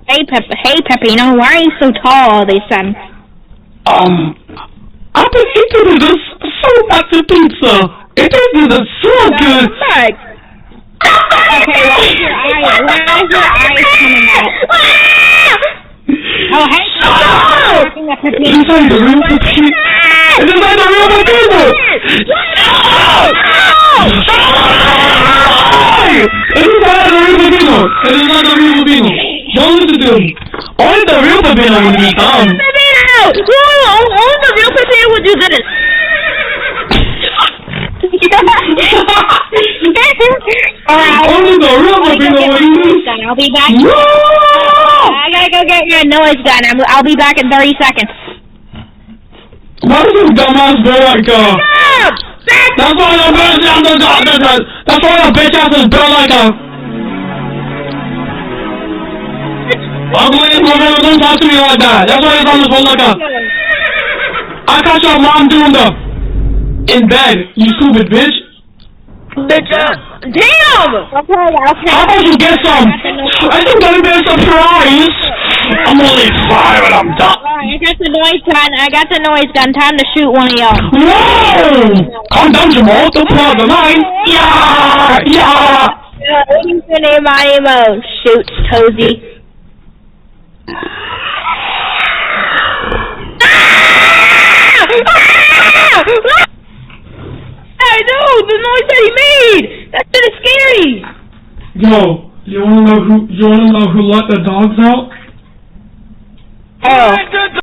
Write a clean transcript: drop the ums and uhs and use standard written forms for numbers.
Hey Peppino, why are you so tall all this time? I've been eating this so much pizza. It is so good. Okay, why is your eyes coming out? Oh, hey, It is like the real Peppino. It is like the real Peppino. It is like the real Peppino. It is like the real Peppino. Don't listen to him. Only the real Peppino will be calm. Only the real Peppino would do this. Only the real Peppino will do this. I'll be back. No! I gotta go get your noise gun. I'll be back in 30 seconds. Why does this dumbass go like that's why the bitch that's why the bitch ass is built like a ugly woman. Don't talk to me like that. That's why it's on the phone like a I got your mom doing the in bed, you stupid bitch. Bitch, damn! Okay. How about you get some? I think that'll be a surprise. I'm only 5 and I'm done. Alright, I got the noise gun. Time to shoot one of y'all. Whoa! Calm down, Jamal. Don't pull out the line. Yeah! What's your name? My name Shoot, Cozy. I know the noise that he made. That shit is scary. Yo, you wanna know who let the dogs out? Oh.